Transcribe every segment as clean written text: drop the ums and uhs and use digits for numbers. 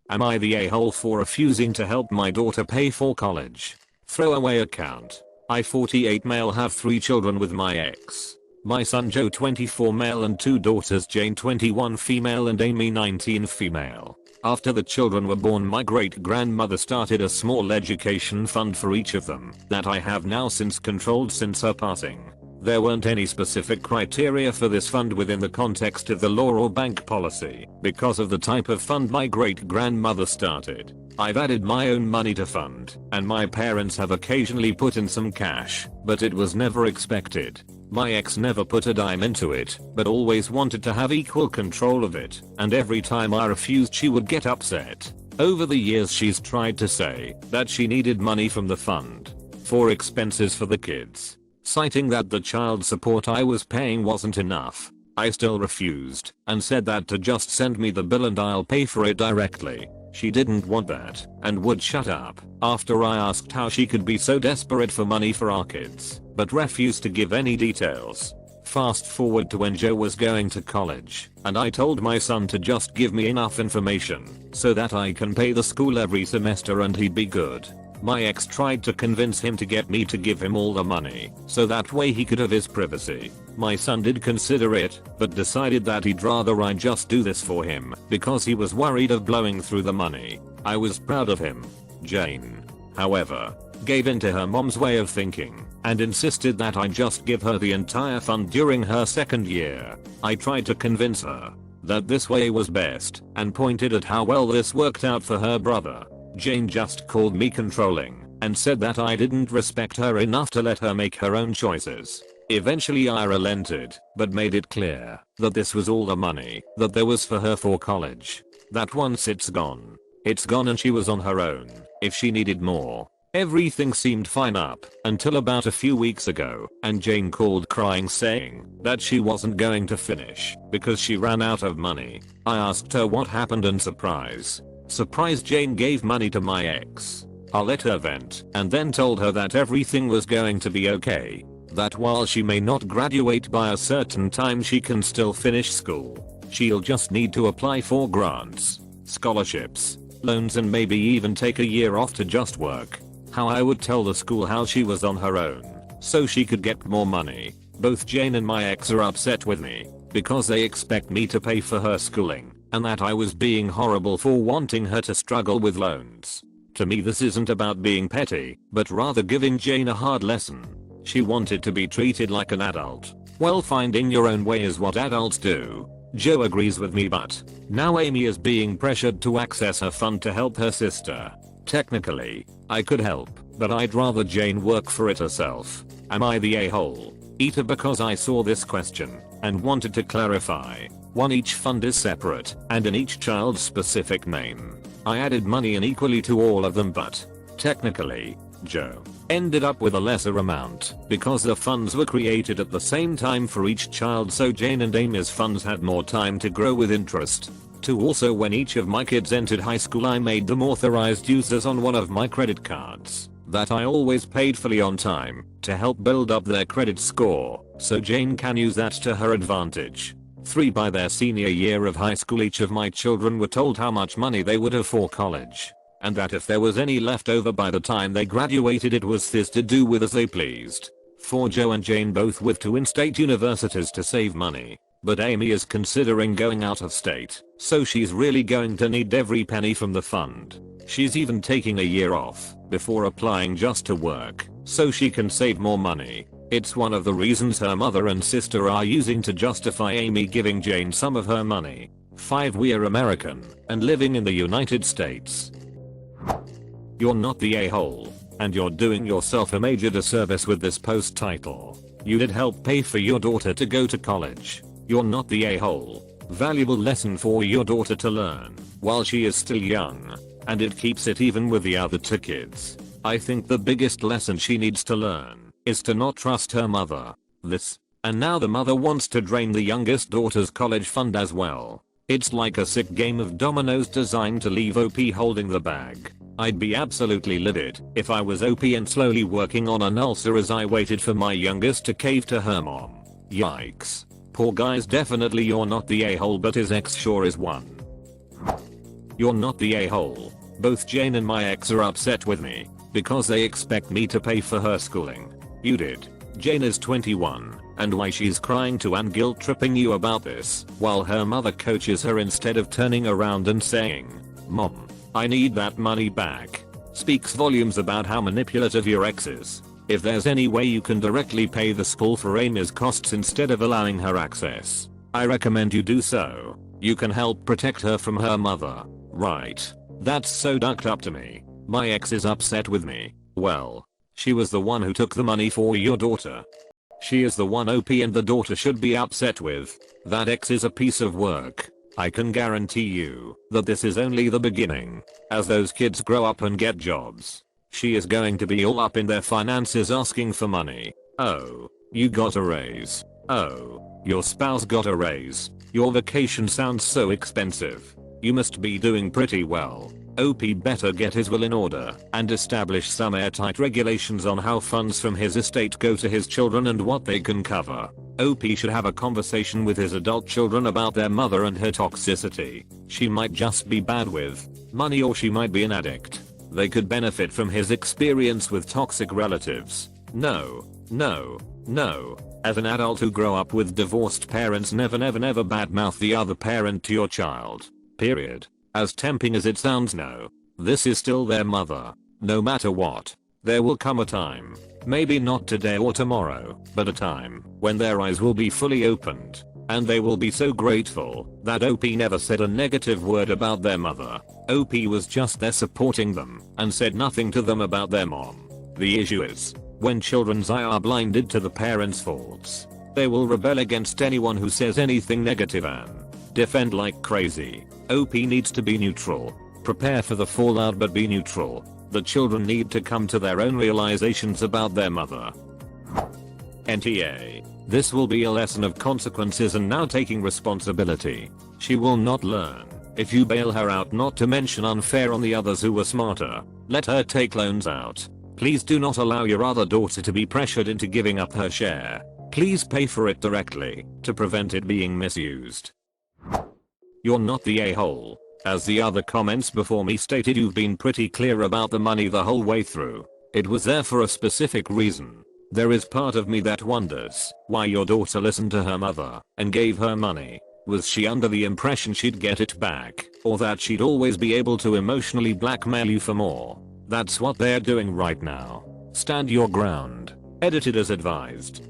Am I the a-hole for refusing to help my daughter pay for college? Throwaway account. I 48 male have 3 children with my ex. My son Joe 24 male and 2 daughters Jane 21 female and Amy 19 female. After the children were born my great grandmother started a small education fund for each of them that I have now since controlled since her passing. There weren't any specific criteria for this fund within the context of the law or bank policy because of the type of fund my great grandmother started. I've added my own money to fund, and my parents have occasionally put in some cash, but it was never expected. My ex never put a dime into it, but always wanted to have equal control of it, and every time I refused she would get upset. Over the years she's tried to say that she needed money from the fund for expenses for the kids, citing that the child support I was paying wasn't enough. I still refused and said that to just send me the bill and I'll pay for it directly. She didn't want that and would shut up after I asked how she could be so desperate for money for our kids, but refused to give any details. Fast forward to when Joe was going to college, and I told my son to just give me enough information so that I can pay the school every semester and he'd be good. My ex tried to convince him to get me to give him all the money so that way he could have his privacy. My son did consider it, but decided that he'd rather I just do this for him because he was worried of blowing through the money. I was proud of him. Jane, however, gave in to her mom's way of thinking and insisted that I just give her the entire fund during her second year. I tried to convince her that this way was best and pointed at how well this worked out for her brother. Jane just called me controlling and said that I didn't respect her enough to let her make her own choices. Eventually I relented, but made it clear that this was all the money that there was for her for college. That once it's gone and she was on her own if she needed more. Everything seemed fine up until about a few weeks ago, and Jane called crying saying that she wasn't going to finish because she ran out of money. I asked her what happened and surprise Jane gave money to my ex. I let her vent and then told her that everything was going to be okay. That while she may not graduate by a certain time she can still finish school. She'll just need to apply for grants, scholarships, loans and maybe even take a year off to just work. How I would tell the school how she was on her own so she could get more money. Both Jane and my ex are upset with me because they expect me to pay for her schooling and that I was being horrible for wanting her to struggle with loans. To me this isn't about being petty, but rather giving Jane a hard lesson. She wanted to be treated like an adult. Well, finding your own way is what adults do. Joe agrees with me, but now Amy is being pressured to access her fund to help her sister. Technically, I could help, but I'd rather Jane work for it herself. Am I the a-hole? AITA because I saw this question and wanted to clarify. 1. Each fund is separate and in each child's specific name. I added money in equally to all of them, but technically, Joe ended up with a lesser amount because the funds were created at the same time for each child, so Jane and Amy's funds had more time to grow with interest. 2. Also, when each of my kids entered high school I made them authorized users on one of my credit cards that I always paid fully on time to help build up their credit score, so Jane can use that to her advantage. 3. By their senior year of high school each of my children were told how much money they would have for college, and that if there was any left over by the time they graduated it was theirs to do with as they pleased. 4. Joe and Jane both with 2 in-state universities to save money, but Amy is considering going out of state, so she's really going to need every penny from the fund. She's even taking a year off before applying just to work, so she can save more money. It's one of the reasons her mother and sister are using to justify Amy giving Jane some of her money. 5. We are American and living in the United States. You're not the a-hole, and you're doing yourself a major disservice with this post title. You did help pay for your daughter to go to college. You're not the a-hole. Valuable lesson for your daughter to learn while she is still young, and it keeps it even with the other 2 kids. I think the biggest lesson she needs to learn is to not trust her mother. And now the mother wants to drain the youngest daughter's college fund as well. It's like a sick game of dominoes designed to leave OP holding the bag. I'd be absolutely livid if I was OP and slowly working on an ulcer as I waited for my youngest to cave to her mom. Yikes. Poor guy's definitely you're not the a-hole, but his ex sure is one. You're not the a-hole. Both Jane and my ex are upset with me because they expect me to pay for her schooling. You did. Jane is 21, and why she's crying to and guilt tripping you about this while her mother coaches her instead of turning around and saying, "Mom, I need that money back," speaks volumes about how manipulative your ex is. If there's any way you can directly pay the school for Amy's costs instead of allowing her access, I recommend you do so. You can help protect her from her mother. Right. That's so ducked up to me. My ex is upset with me. Well, she was the one who took the money for your daughter. She is the one OP and the daughter should be upset with. That ex is a piece of work. I can guarantee you that this is only the beginning. As those kids grow up and get jobs, she is going to be all up in their finances asking for money. Oh, you got a raise. Oh, your spouse got a raise. Your vacation sounds so expensive. You must be doing pretty well. OP better get his will in order and establish some airtight regulations on how funds from his estate go to his children and what they can cover. OP should have a conversation with his adult children about their mother and her toxicity. She might just be bad with money or she might be an addict. They could benefit from his experience with toxic relatives. No. As an adult who grow up with divorced parents, never badmouth the other parent to your child. Period. As tempting as it sounds, no. This is still their mother. No matter what, there will come a time, maybe not today or tomorrow, but a time when their eyes will be fully opened, and they will be so grateful that OP never said a negative word about their mother. OP was just there supporting them and said nothing to them about their mom. The issue is, when children's eyes are blinded to the parents' faults, they will rebel against anyone who says anything negative and defend like crazy. OP needs to be neutral. Prepare for the fallout but be neutral. The children need to come to their own realizations about their mother. NTA. This will be a lesson of consequences and now taking responsibility. She will not learn if you bail her out, not to mention unfair on the others who were smarter. Let her take loans out. Please do not allow your other daughter to be pressured into giving up her share. Please pay for it directly to prevent it being misused. You're not the a-hole. As the other comments before me stated, you've been pretty clear about the money the whole way through. It was there for a specific reason. There is part of me that wonders why your daughter listened to her mother and gave her money. Was she under the impression she'd get it back, or that she'd always be able to emotionally blackmail you for more? That's what they're doing right now. Stand your ground. Edited as advised.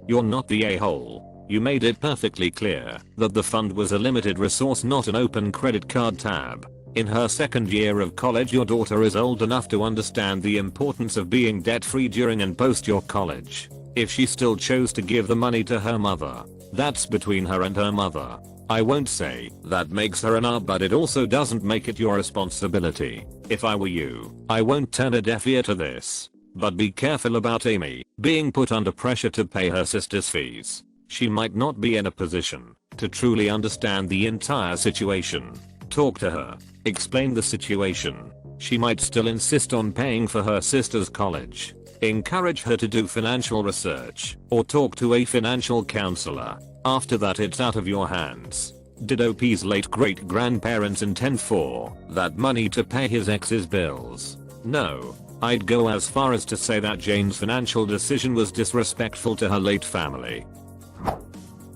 You're not the a-hole. You made it perfectly clear that the fund was a limited resource, not an open credit card tab. In her second year of college, your daughter is old enough to understand the importance of being debt-free during and post your college. If she still chose to give the money to her mother, that's between her and her mother. I won't say that makes her an R, but it also doesn't make it your responsibility. If I were you, I won't turn a deaf ear to this. But be careful about Amy being put under pressure to pay her sister's fees. She might not be in a position to truly understand the entire situation. Talk to her. Explain the situation. She might still insist on paying for her sister's college. Encourage her to do financial research or talk to a financial counselor. After that, it's out of your hands. Did OP's late great grandparents intend for that money to pay his ex's bills? No. I'd go as far as to say that Jane's financial decision was disrespectful to her late family.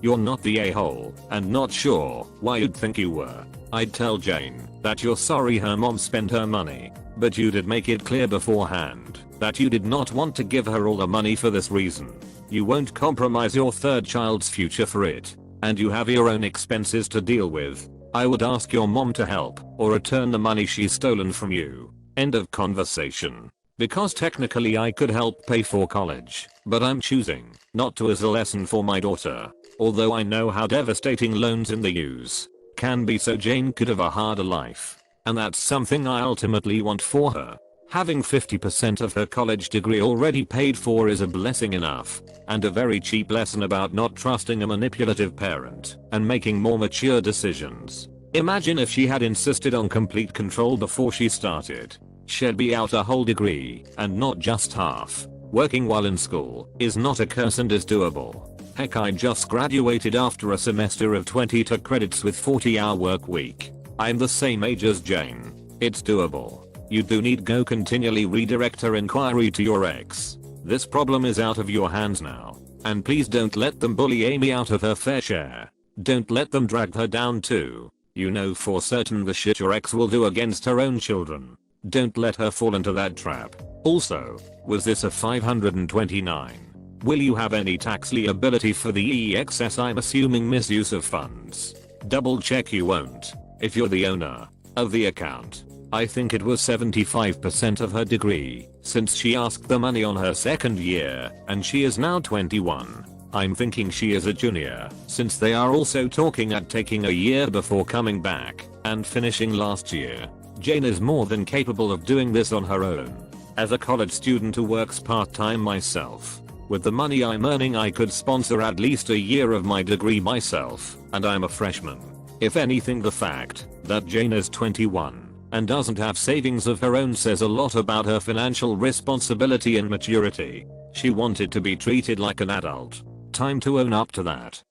You're not the a-hole and not sure why you'd think you were. I'd tell Jane that you're sorry her mom spent her money, but you did make it clear beforehand that you did not want to give her all the money for this reason. You won't compromise your third child's future for it, and you have your own expenses to deal with. I would ask your mom to help or return the money she's stolen from you. End of conversation. Because technically I could help pay for college, but I'm choosing not to as a lesson for my daughter. Although I know how devastating loans in the US can be, so Jane could have a harder life. And that's something I ultimately want for her. Having 50% of her college degree already paid for is a blessing enough, and a very cheap lesson about not trusting a manipulative parent and making more mature decisions. Imagine if she had insisted on complete control before she started. She'd be out a whole degree, and not just half. Working while in school is not a curse and is doable. Heck, I just graduated after a semester of 22 credits with 40-hour work week. I'm the same age as Jane. It's doable. You do need go continually redirect her inquiry to your ex. This problem is out of your hands now. And please don't let them bully Amy out of her fair share. Don't let them drag her down too. You know for certain the shit your ex will do against her own children. Don't let her fall into that trap. Also, was this a 529? Will you have any tax liability for the excess? I'm assuming misuse of funds. Double check you won't. If you're the owner of the account. I think it was 75% of her degree, since she asked the money on her second year, and she is now 21. I'm thinking she is a junior, since they are also talking at taking a year before coming back, and finishing last year. Jane is more than capable of doing this on her own. As a college student who works part-time myself, with the money I'm earning I could sponsor at least a year of my degree myself, and I'm a freshman. If anything, the fact that Jane is 21 and doesn't have savings of her own says a lot about her financial responsibility and maturity. She wanted to be treated like an adult. Time to own up to that.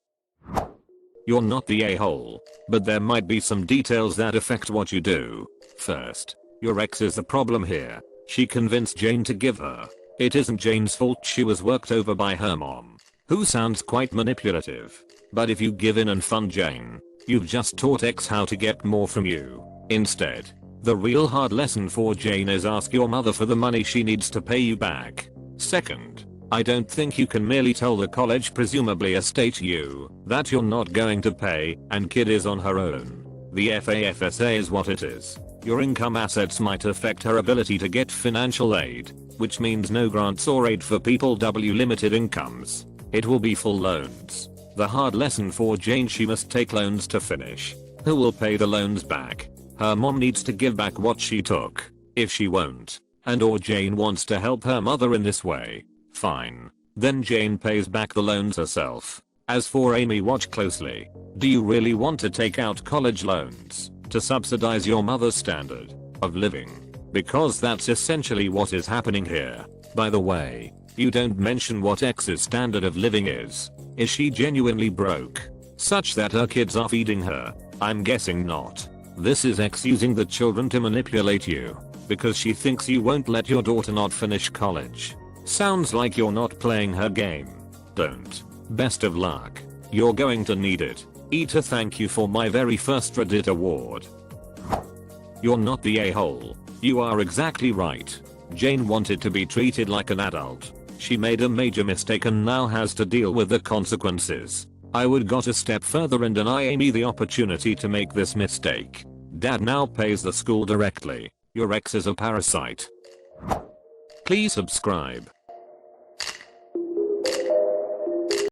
You're not the a-hole, but there might be some details that affect what you do. First, your ex is the problem here. She convinced Jane to give her. It isn't Jane's fault she was worked over by her mom, who sounds quite manipulative. But if you give in and fund Jane, you've just taught X how to get more from you. Instead, the real hard lesson for Jane is ask your mother for the money she needs to pay you back. Second, I don't think you can merely tell the college, presumably a state you, that you're not going to pay, and kid is on her own. The FAFSA is what it is. Your income assets might affect her ability to get financial aid, which means no grants or aid for people W limited incomes. It will be full loans. The hard lesson for Jane: she must take loans to finish. Who will pay the loans back? Her mom needs to give back what she took. If she won't, and or Jane wants to help her mother in this way, fine. Then Jane pays back the loans herself. As for Amy, watch closely. Do you really want to take out college loans to subsidize your mother's standard of living? Because that's essentially what is happening here. By the way, you don't mention what X's standard of living is. Is she genuinely broke, such that her kids are feeding her? I'm guessing not. This is X using the children to manipulate you, because she thinks you won't let your daughter not finish college. Sounds like you're not playing her game. Don't. Best of luck. You're going to need it. AITA, thank you for my very first Reddit award. You're not the a-hole. You are exactly right. Jane wanted to be treated like an adult. She made a major mistake and now has to deal with the consequences. I would go a step further and deny Amy the opportunity to make this mistake. Dad now pays the school directly. Your ex is a parasite. Please subscribe.